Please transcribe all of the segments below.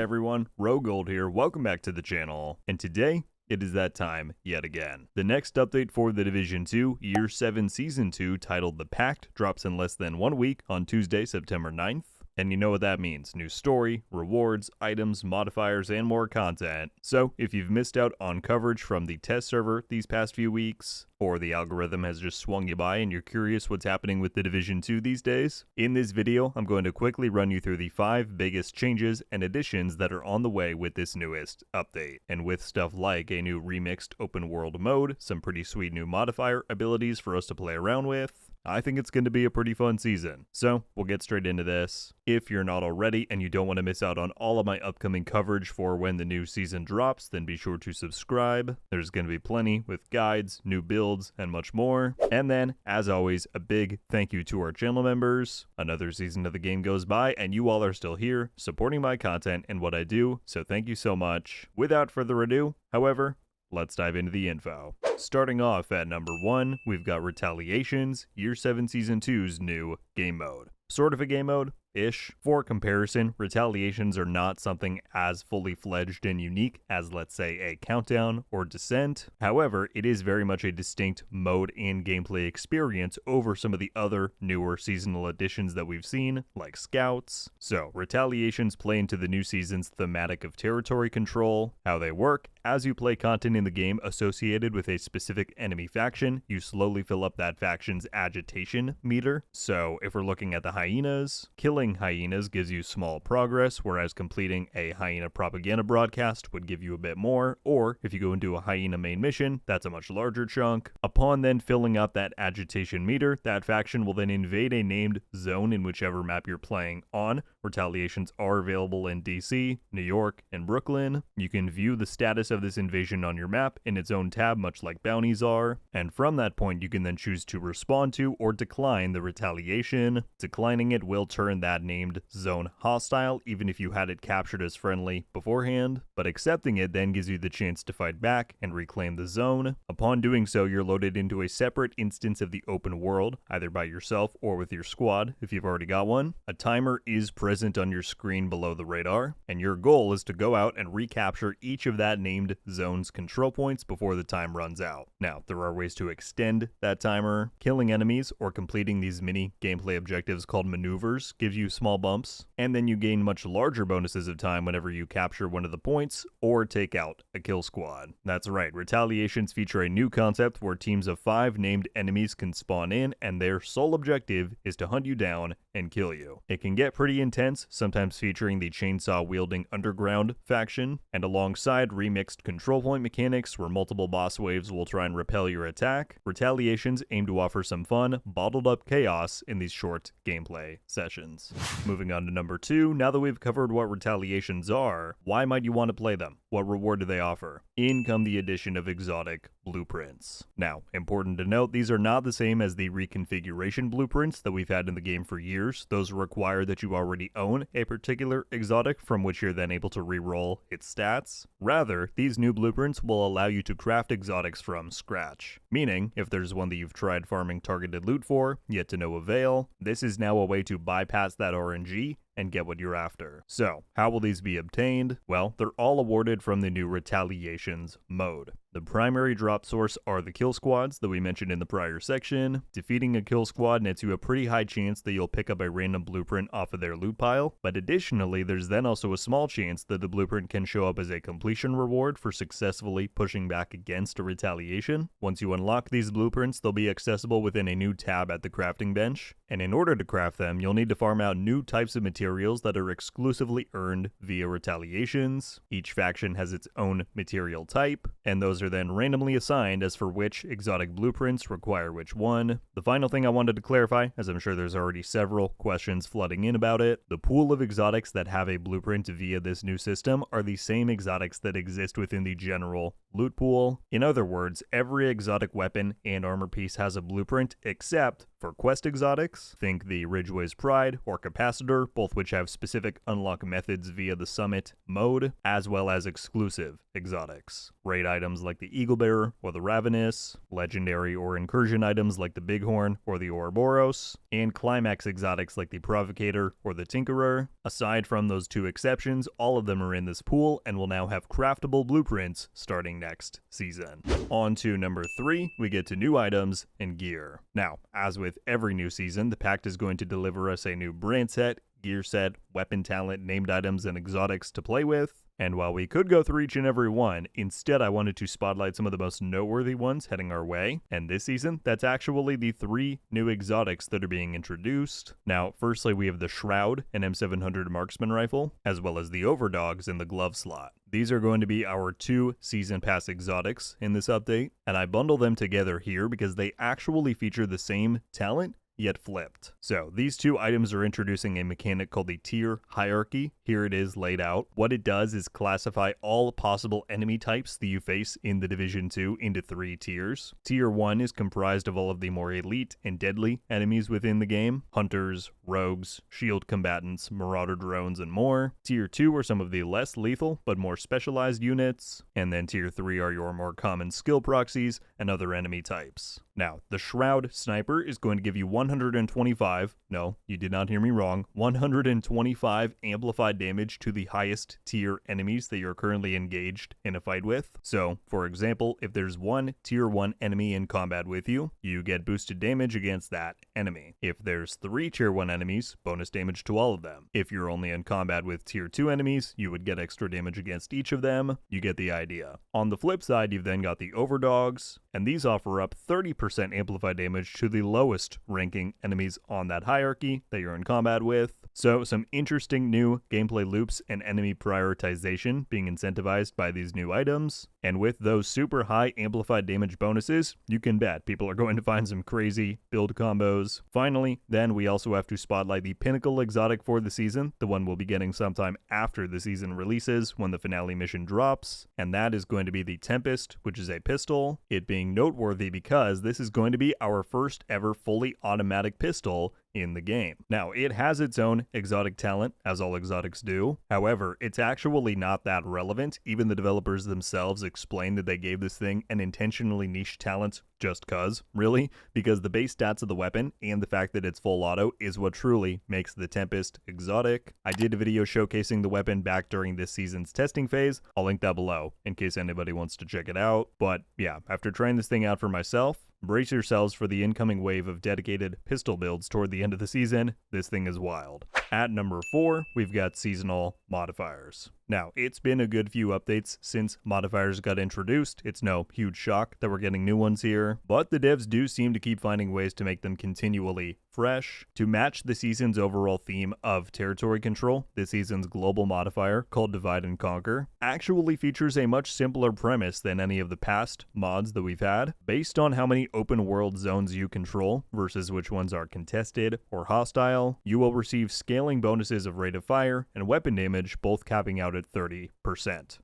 everyone, RogueGold here, welcome back to the channel, and today, it is that time yet again. The next update for The Division 2, Year 7 Season 2, titled The Pact, drops in less than 1 week on Tuesday, September 9th. And you know what that means, new story, rewards, items, modifiers, and more content. So, if you've missed out on coverage from the test server these past few weeks, or the algorithm has just swung you by and you're curious what's happening with The Division 2 these days, in this video, I'm going to quickly run you through the 5 biggest changes and additions that are on the way with this newest update. And with stuff like a new remixed open world mode, some pretty sweet new modifier abilities for us to play around with, I think it's going to be a pretty fun season. So, we'll get straight into this. If you're not already and you don't want to miss out on all of my upcoming coverage for when the new season drops, then be sure to subscribe. There's going to be plenty with guides, new builds, and much more. And then, as always, a big thank you to our channel members. Another season of the game goes by and you all are still here, supporting my content and what I do, so thank you so much. Without further ado, however, let's dive into the info. Starting off at number 1, we've got Retaliations, Year 7 Season 2's new game mode. Sort of a game mode-ish. For comparison, Retaliations are not something as fully fledged and unique as, let's say, a Countdown or Descent. However, it is very much a distinct mode and gameplay experience over some of the other newer seasonal additions that we've seen, like Scouts. So, Retaliations play into the new season's thematic of territory control. How they work: as you play content in the game associated with a specific enemy faction, you slowly fill up that faction's agitation meter. So, if we're looking at the hyenas, killing hyenas gives you small progress, whereas completing a hyena propaganda broadcast would give you a bit more, or if you go into a hyena main mission, that's a much larger chunk. Upon then filling up that agitation meter, that faction will then invade a named zone in whichever map you're playing on. Retaliations are available in DC, New York, and Brooklyn. You can view the status of this invasion on your map in its own tab, much like bounties are, and from that point you can then choose to respond to or decline the retaliation. Declining it will turn that named zone hostile, even if you had it captured as friendly beforehand, but accepting it then gives you the chance to fight back and reclaim the zone. Upon doing so, you're loaded into a separate instance of the open world, either by yourself or with your squad if you've already got one. A timer is present on your screen below the radar, and your goal is to go out and recapture each of that named zone's control points before the time runs out. Now, there are ways to extend that timer. Killing enemies or completing these mini gameplay objectives called maneuvers gives you small bumps, and then you gain much larger bonuses of time whenever you capture one of the points or take out a kill squad. That's right, Retaliations feature a new concept where teams of 5 named enemies can spawn in, and their sole objective is to hunt you down and kill you. It can get pretty intense, sometimes featuring the chainsaw-wielding underground faction, and alongside remixed control point mechanics where multiple boss waves will try and repel your attack, Retaliations aim to offer some fun, bottled-up chaos in these short gameplay sessions. Moving on to number 2, now that we've covered what Retaliations are, why might you want to play them? What reward do they offer? In come the addition of exotic blueprints. Now, important to note, these are not the same as the reconfiguration blueprints that we've had in the game for years. Those require that you already own a particular exotic from which you're then able to reroll its stats. Rather, these new blueprints will allow you to craft exotics from scratch. Meaning, if there's one that you've tried farming targeted loot for, yet to no avail, this is now a way to bypass that RNG and get what you're after. So, how will these be obtained? Well, they're all awarded from the new Retaliations mode. The primary drop source are the kill squads that we mentioned in the prior section. Defeating a kill squad nets you a pretty high chance that you'll pick up a random blueprint off of their loot pile, but additionally there's then also a small chance that the blueprint can show up as a completion reward for successfully pushing back against a retaliation. Once you unlock these blueprints, they'll be accessible within a new tab at the crafting bench, and in order to craft them, you'll need to farm out new types of materials that are exclusively earned via retaliations. Each faction has its own material type, and those are then randomly assigned as for which exotic blueprints require which one. The final thing I wanted to clarify, as I'm sure there's already several questions flooding in about it, the pool of exotics that have a blueprint via this new system are the same exotics that exist within the general loot pool. In other words, every exotic weapon and armor piece has a blueprint except for quest exotics. Think the Ridgeway's Pride or Capacitor, both which have specific unlock methods via the Summit mode, as well as exclusive exotics. Raid items like the Eagle Bearer or the Ravenous, legendary or incursion items like the Bighorn or the Ouroboros, and climax exotics like the Provocator or the Tinkerer. Aside from those two exceptions, all of them are in this pool and will now have craftable blueprints starting next season. On to number 3, we get to new items and gear. Now, as with every new season, the Pact is going to deliver us a new brand set, gear set, weapon talent, named items, and exotics to play with. And while we could go through each and every one, instead I wanted to spotlight some of the most noteworthy ones heading our way. And this season, that's actually the 3 new exotics that are being introduced. Now, firstly, we have the Shroud, an M700 marksman rifle, as well as the Overdogs in the glove slot. These are going to be our 2 season pass exotics in this update, and I bundle them together here because they actually feature the same talent, yet flipped. So these 2 items are introducing a mechanic called the tier hierarchy. Here it is laid out. What it does is classify all possible enemy types that you face in the Division 2 into 3 tiers. Tier 1 is comprised of all of the more elite and deadly enemies within the game: hunters, rogues, shield combatants, marauder drones, and more. Tier 2 are some of the less lethal but more specialized units. And then Tier 3 are your more common skill proxies and other enemy types. Now, the Shroud Sniper is going to give you 125, no, you did not hear me wrong, 125 amplified damage to the highest tier enemies that you're currently engaged in a fight with. So, for example, if there's one tier 1 enemy in combat with you, you get boosted damage against that enemy. If there's 3 tier 1 enemies, bonus damage to all of them. If you're only in combat with tier 2 enemies, you would get extra damage against each of them. You get the idea. On the flip side, you've then got the Overdogs, and these offer up 30% amplified damage to the lowest ranking enemies on that hierarchy that you're in combat with. So some interesting new gameplay loops and enemy prioritization being incentivized by these new items. And with those super high amplified damage bonuses, you can bet people are going to find some crazy build combos. Finally, then we also have to spotlight the pinnacle exotic for the season, the one we'll be getting sometime after the season releases when the finale mission drops, and that is going to be the Tempest, which is a pistol. It being noteworthy because this is going to be our first ever fully automatic pistol in the game. Now, it has its own exotic talent, as all exotics do. However, it's actually not that relevant. Even the developers themselves explain that they gave this thing an intentionally niche talent just cuz, really, because the base stats of the weapon and the fact that it's full auto is what truly makes the Tempest exotic. I did a video showcasing the weapon back during this season's testing phase. I'll link that below in case anybody wants to check it out. But yeah, after trying this thing out for myself, brace yourselves for the incoming wave of dedicated pistol builds toward the end of the season. This thing is wild. At number 4, we've got seasonal modifiers. Now, it's been a good few updates since modifiers got introduced. It's no huge shock that we're getting new ones here, but the devs do seem to keep finding ways to make them continually fresh. To match the season's overall theme of territory control, this season's global modifier, called Divide and Conquer, actually features a much simpler premise than any of the past mods that we've had. Based on how many open world zones you control versus which ones are contested or hostile, you will receive scaling bonuses of rate of fire and weapon damage, both capping out at 30%.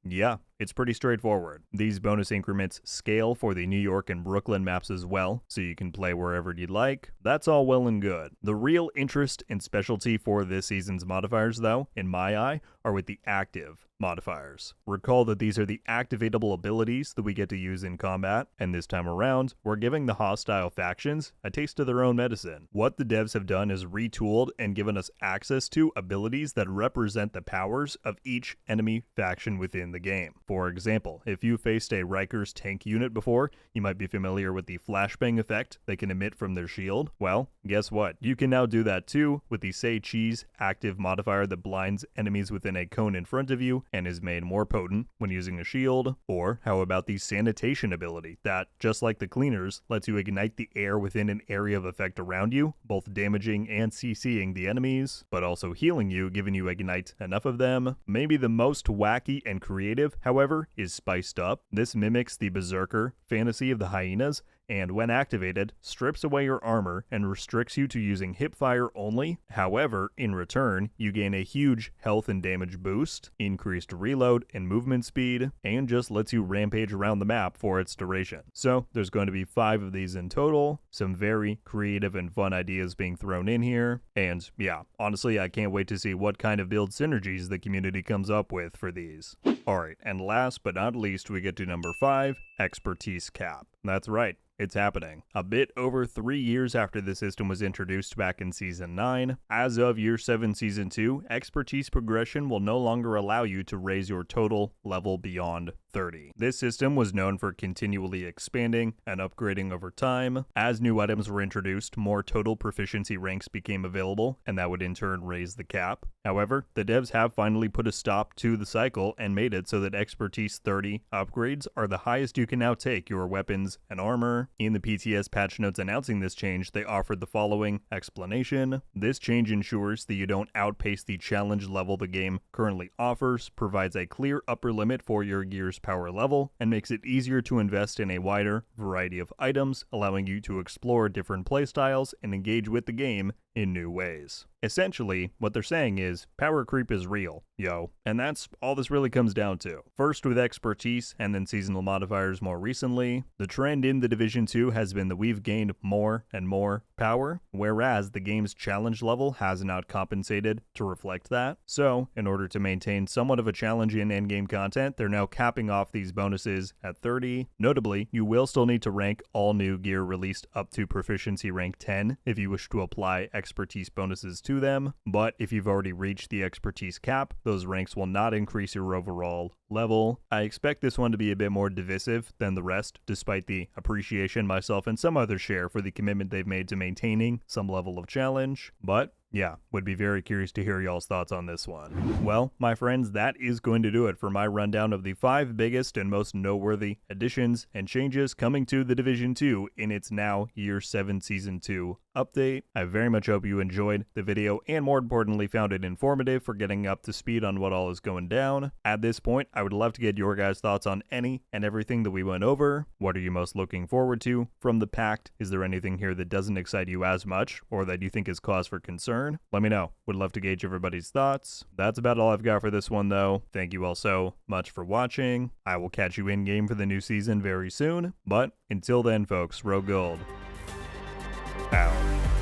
Yeah, it's pretty straightforward. These bonus increments scale for the New York and Brooklyn maps as well, so you can play wherever you'd like. That's all well and good. The real interest and specialty for this season's modifiers, though, in my eye, are with the active modifiers. Recall that these are the activatable abilities that we get to use in combat, and this time around, we're giving the hostile factions a taste of their own medicine. What the devs have done is retooled and given us access to abilities that represent the powers of each enemy faction within the game. For example, if you faced a Riker's tank unit before, you might be familiar with the flashbang effect they can emit from their shield. Well, guess what? You can now do that too with the Say Cheese active modifier that blinds enemies within a cone in front of you and is made more potent when using a shield. Or how about the sanitation ability that, just like the cleaners, lets you ignite the air within an area of effect around you, both damaging and CCing the enemies, but also healing you, giving you ignite enough of them. Maybe the most wacky and creative, however, is Spiced Up. This mimics the Berserker fantasy of the hyenas and when activated, strips away your armor and restricts you to using hipfire only. However, in return, you gain a huge health and damage boost, increased reload and movement speed, and just lets you rampage around the map for its duration. So there's going to be 5 of these in total, some very creative and fun ideas being thrown in here, and yeah, honestly I can't wait to see what kind of build synergies the community comes up with for these. Alright, and last but not least we get to number 5, Expertise Cap. That's right. It's happening. A bit over 3 years after the system was introduced back in Season 9, as of Year 7 Season 2, expertise progression will no longer allow you to raise your total level beyond 30. This system was known for continually expanding and upgrading over time. As new items were introduced, more total proficiency ranks became available, and that would in turn raise the cap. However, the devs have finally put a stop to the cycle and made it so that Expertise 30 upgrades are the highest you can now take your weapons and armor. In the PTS patch notes announcing this change, they offered the following explanation. This change ensures that you don't outpace the challenge level the game currently offers, provides a clear upper limit for your gear's power level, and makes it easier to invest in a wider variety of items, allowing you to explore different playstyles and engage with the game in new ways. Essentially, what they're saying is, power creep is real, yo. And that's all this really comes down to. First with expertise, and then seasonal modifiers more recently, the trend in The Division 2 has been that we've gained more and more power, whereas the game's challenge level has not compensated to reflect that. So, in order to maintain somewhat of a challenge in endgame content, they're now capping off these bonuses at 30. Notably, you will still need to rank all new gear released up to proficiency rank 10 if you wish to apply expertise bonuses to them, but if you've already reached the expertise cap, those ranks will not increase your overall level. I expect this one to be a bit more divisive than the rest, despite the appreciation myself and some others share for the commitment they've made to maintaining some level of challenge, but yeah, would be very curious to hear y'all's thoughts on this one. Well, my friends, that is going to do it for my rundown of the 5 biggest and most noteworthy additions and changes coming to The Division 2 in its now Year 7 Season 2 update. I very much hope you enjoyed the video and more importantly found it informative for getting up to speed on what all is going down. At this point, I would love to get your guys' thoughts on any and everything that we went over. What are you most looking forward to from the Pact? Is there anything here that doesn't excite you as much or that you think is cause for concern? Let me know. Would love to gauge everybody's thoughts. That's about all I've got for this one though. Thank you all so much for watching. I will catch you in game for the new season very soon, but until then folks, RogueGold out.